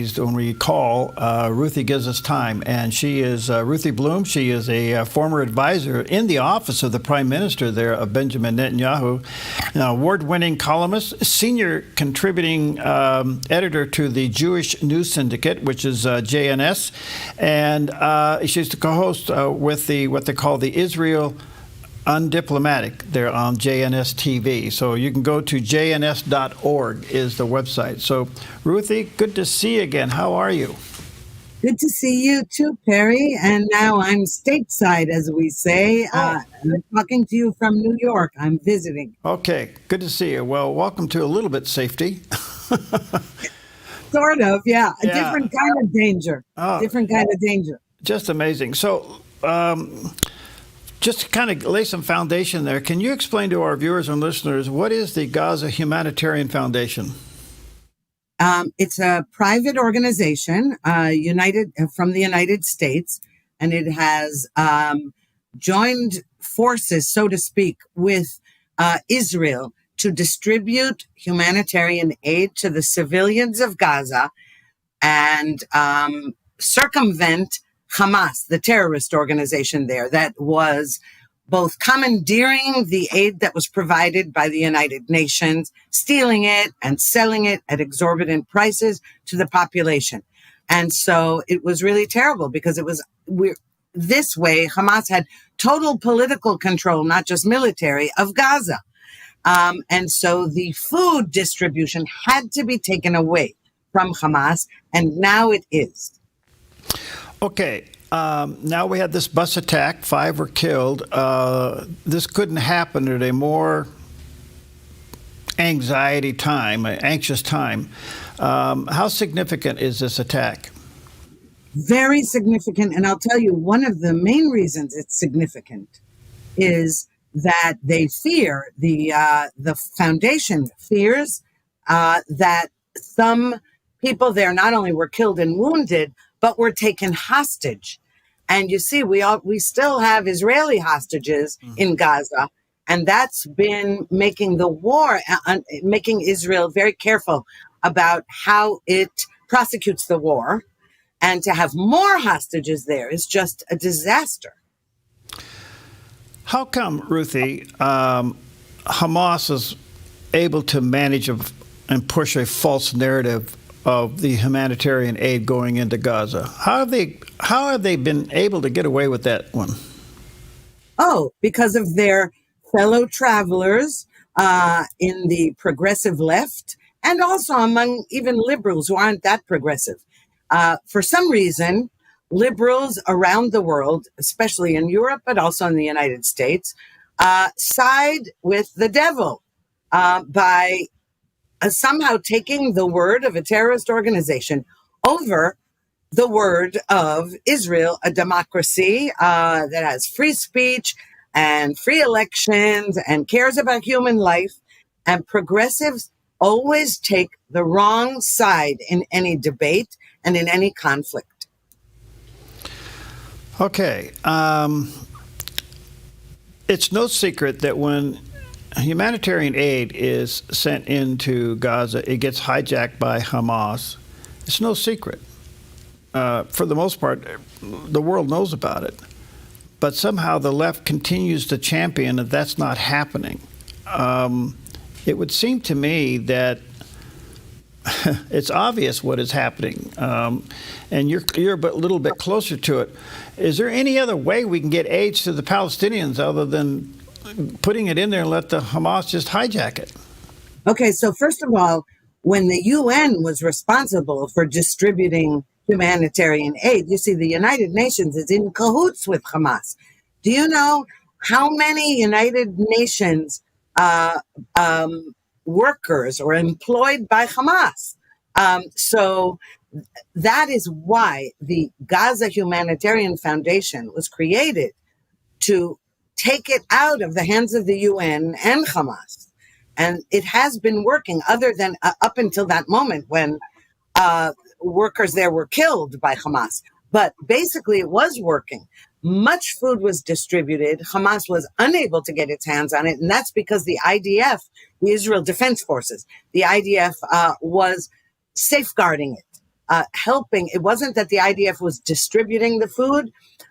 When we call, Ruthie gives us time, and she is Ruthie Blum. She is a former advisor in the office of the Prime Minister there of Benjamin Netanyahu, an award-winning columnist, senior contributing editor to the Jewish News Syndicate, which is JNS, and she's the co-host with what they call the Israel Undiplomatic. They're on JNS TV. So you can go to jns.org is the website. So, Ruthie, good to see you again. How are you? Good to see you too, Perry. And now I'm stateside, as we say. I'm talking to you from New York. I'm visiting. Okay, good to see you. Well, welcome to a little bit safety. Sort of, yeah. A different kind of danger. Different kind of danger. Just amazing. So, just to kind of lay some foundation there, can you explain to our viewers and listeners what is the Gaza Humanitarian Foundation? It's a private organization, from the United States, and it has joined forces, so to speak, with Israel to distribute humanitarian aid to the civilians of Gaza and circumvent Hamas, the terrorist organization there that was both commandeering the aid that was provided by the United Nations, stealing it and selling it at exorbitant prices to the population. And so it was really terrible because this way Hamas had total political control, not just military, of Gaza. And so the food distribution had to be taken away from Hamas, and now it is. Okay, now we had this bus attack. 5 were killed. This couldn't happen at a more anxious time. How significant is this attack? Very significant. And I'll tell you, one of the main reasons it's significant is that they fear, the foundation fears that some people there not only were killed and wounded, but were taken hostage. And you see, we still have Israeli hostages in Gaza, and that's been making the war, making Israel very careful about how it prosecutes the war. And to have more hostages there is just a disaster. How come, Ruthie, Hamas is able to manage and push a false narrative of the humanitarian aid going into Gaza? How have they been able to get away with that one? Oh, because of their fellow travelers in the progressive left, and also among even liberals who aren't that progressive. For some reason, liberals around the world, especially in Europe, but also in the United States, side with the devil by somehow taking the word of a terrorist organization over the word of Israel, a democracy that has free speech and free elections and cares about human life. And progressives always take the wrong side in any debate and in any conflict. Okay. It's no secret that when humanitarian aid is sent into Gaza, it gets hijacked by Hamas. It's no secret. For the most part, the world knows about it. But somehow the left continues to champion that that's not happening. It would seem to me that it's obvious what is happening, and you're a little bit closer to it. Is there any other way we can get aid to the Palestinians other than putting it in there and let the Hamas just hijack it? Okay, so first of all, when the UN was responsible for distributing humanitarian aid, you see, the United Nations is in cahoots with Hamas. Do you know how many United Nations workers or employed by Hamas? So that is why the Gaza Humanitarian Foundation was created, to take it out of the hands of the UN and Hamas. And it has been working, other than up until that moment when workers there were killed by Hamas. But basically it was working. Much food was distributed. Hamas was unable to get its hands on it. And that's because the IDF, the Israel Defense Forces, the IDF was safeguarding it. helping. It wasn't that the IDF was distributing the food,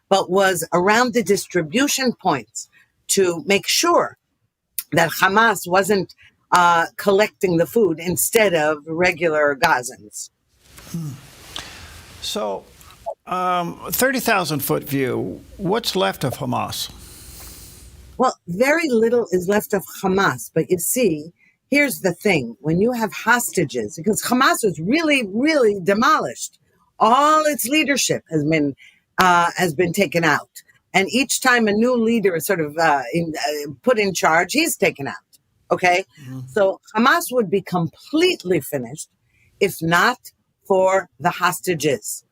but was around the distribution points to make sure that Hamas wasn't collecting the food instead of regular Gazans. So, 30,000-foot view, what's left of Hamas? Well, very little is left of Hamas. But you see, here's the thing. When you have hostages, because Hamas was really, really demolished, all its leadership has been taken out. And each time a new leader is sort of put in charge, he's taken out. Okay? Mm-hmm. So Hamas would be completely finished if not for the hostages.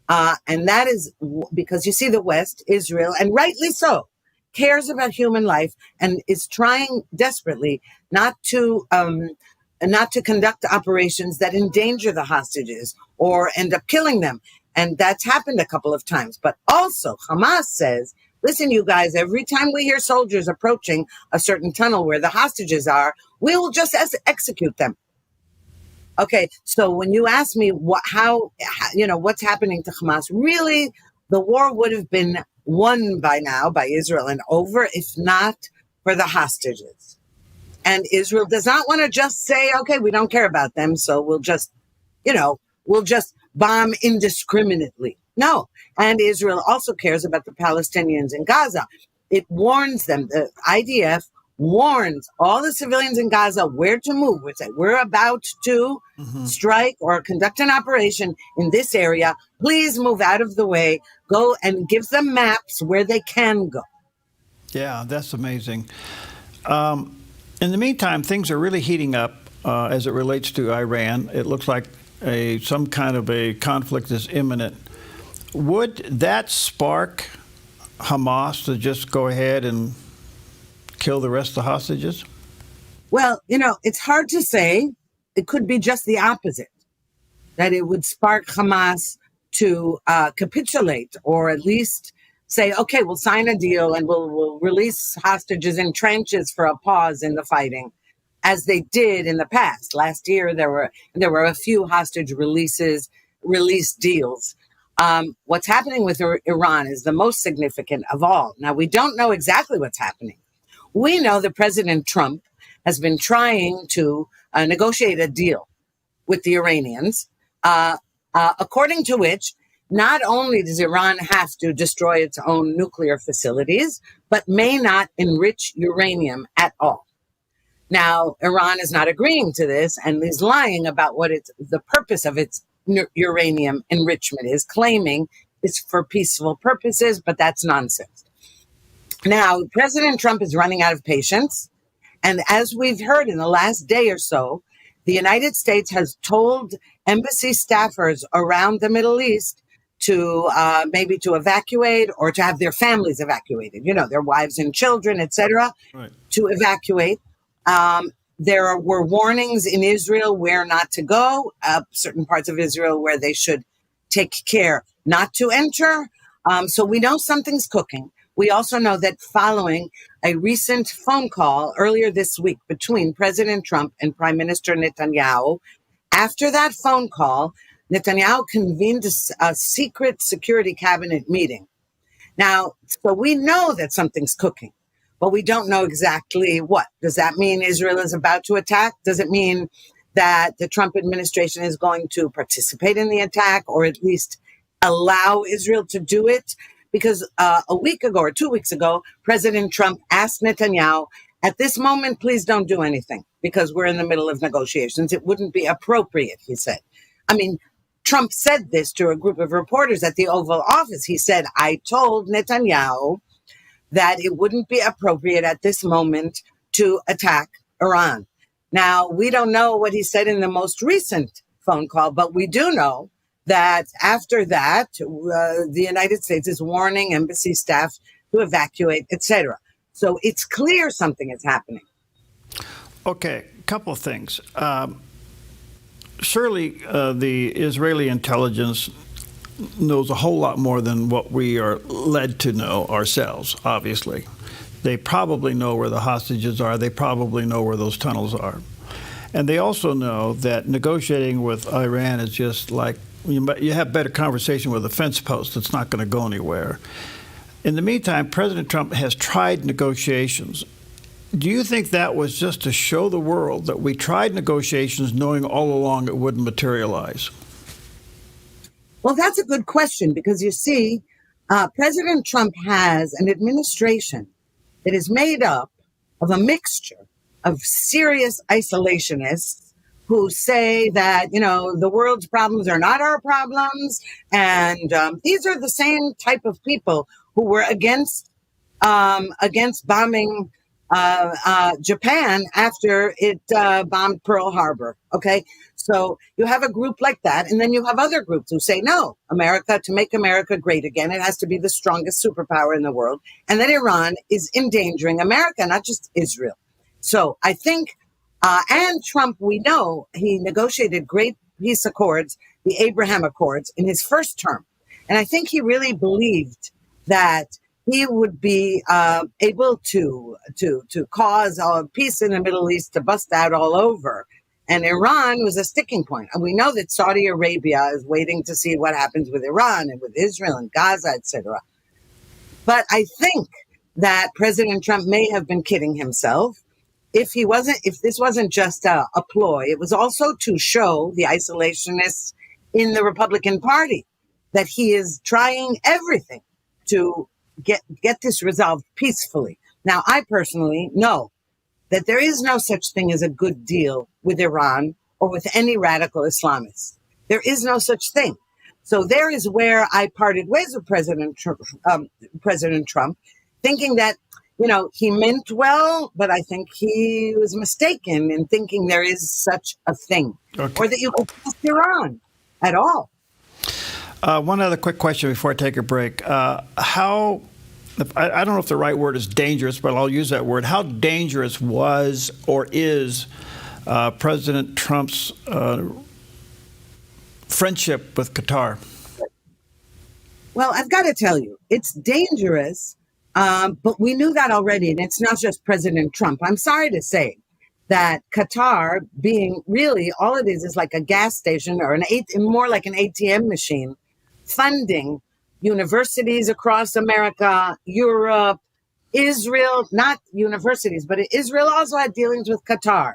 And that is because you see the West, Israel, and rightly so, cares about human life and is trying desperately not to conduct operations that endanger the hostages or end up killing them. And that's happened a couple of times. But also Hamas says, listen, you guys, every time we hear soldiers approaching a certain tunnel where the hostages are, we will just execute them. Okay, so when you ask me what's happening to Hamas, really, the war would have been won by now by Israel and over, if not for the hostages. And Israel does not want to just say, okay, we don't care about them, so we'll just bomb indiscriminately. No. And Israel also cares about the Palestinians in Gaza. It warns them, the IDF warns all the civilians in Gaza where to move. We say, we're about to strike or conduct an operation in this area. Please move out of the way. Go and give them maps where they can go. Yeah, that's amazing. In the meantime, things are really heating up as it relates to Iran. It looks like some kind of a conflict is imminent. Would that spark Hamas to just go ahead and kill the rest of the hostages? Well, it's hard to say. It could be just the opposite, that it would spark Hamas to capitulate or at least say, okay, we'll sign a deal and we'll release hostages in trenches for a pause in the fighting, as they did in the past. Last year, there were a few hostage release deals. What's happening with Iran is the most significant of all. Now, we don't know exactly what's happening. We know that President Trump has been trying to negotiate a deal with the Iranians, according to which not only does Iran have to destroy its own nuclear facilities, but may not enrich uranium at all. Now, Iran is not agreeing to this and is lying about what the purpose of its uranium enrichment is, claiming it's for peaceful purposes, but that's nonsense. Now, President Trump is running out of patience. And as we've heard in the last day or so, the United States has told embassy staffers around the Middle East to maybe to evacuate or to have their families evacuated, their wives and children, etc., right, to evacuate. There were warnings in Israel where not to go, certain parts of Israel where they should take care not to enter. So we know something's cooking. We also know that following a recent phone call earlier this week between President Trump and Prime Minister Netanyahu, after that phone call, Netanyahu convened a secret security cabinet meeting. Now, so we know that something's cooking, but we don't know exactly what. Does that mean Israel is about to attack? Does it mean that the Trump administration is going to participate in the attack or at least allow Israel to do it? Because a week ago or 2 weeks ago, President Trump asked Netanyahu, at this moment, please don't do anything because we're in the middle of negotiations. It wouldn't be appropriate, he said. I mean, Trump said this to a group of reporters at the Oval Office. He said, I told Netanyahu that it wouldn't be appropriate at this moment to attack Iran. Now, we don't know what he said in the most recent phone call, but we do know that after that, the United States is warning embassy staff to evacuate, etc. So it's clear something is happening. Okay, a couple of things. Surely the Israeli intelligence knows a whole lot more than what we are led to know ourselves, obviously. They probably know where the hostages are. They probably know where those tunnels are. And they also know that negotiating with Iran is just like you have better conversation with a fence post that's not going to go anywhere. In the meantime, President Trump has tried negotiations. Do you think that was just to show the world that we tried negotiations knowing all along it wouldn't materialize? Well, that's a good question because, you see, President Trump has an administration that is made up of a mixture of serious isolationists who say that, the world's problems are not our problems. And these are the same type of people who were against bombing Japan after it bombed Pearl Harbor. Okay, so you have a group like that, and then you have other groups who say, no, America, to make America great again, it has to be the strongest superpower in the world, and that Iran is endangering America, not just Israel. So I think, and Trump, we know he negotiated great peace accords, the Abraham Accords, in his first term, and I think he really believed that he would be able to cause peace in the Middle East to bust out all over. And Iran was a sticking point. And we know that Saudi Arabia is waiting to see what happens with Iran and with Israel and Gaza, etc. But I think that President Trump may have been kidding himself. If this wasn't just a ploy, it was also to show the isolationists in the Republican Party that he is trying everything to get this resolved peacefully. Now, I personally know that there is no such thing as a good deal with Iran or with any radical Islamists. There is no such thing. So there is where I parted ways with President Trump, thinking that, he meant well, but I think he was mistaken in thinking there is such a thing, or that you could trust Iran at all. One other quick question before I take a break. I don't know if the right word is dangerous, but I'll use that word. How dangerous was or is President Trump's friendship with Qatar? Well, I've got to tell you, it's dangerous, but we knew that already, and it's not just President Trump. I'm sorry to say that Qatar, being really, all it is like a gas station or more like an ATM machine, funding universities across America, Europe, Israel, not universities, but Israel also had dealings with Qatar.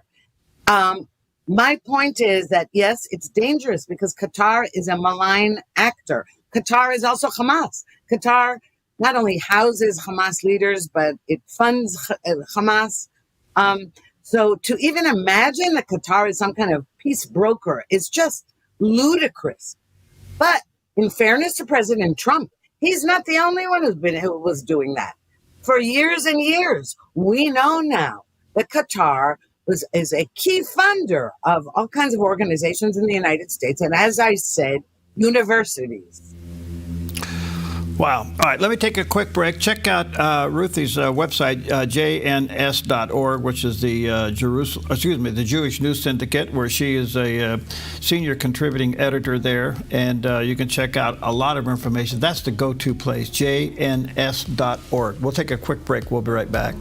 My point is that, yes, it's dangerous because Qatar is a malign actor. Qatar is also Hamas. Qatar not only houses Hamas leaders, but it funds Hamas. So to even imagine that Qatar is some kind of peace broker is just ludicrous. But in fairness to President Trump, he's not the only one who was doing that. For years and years, we know now that Qatar is a key funder of all kinds of organizations in the United States. And as I said, universities. Wow. All right, let me take a quick break. Check out Ruthie's website, jns.org, which is the Jewish News Syndicate, where she is a senior contributing editor there, and you can check out a lot of information. That's the go-to place, jns.org. We'll take a quick break. We'll be right back.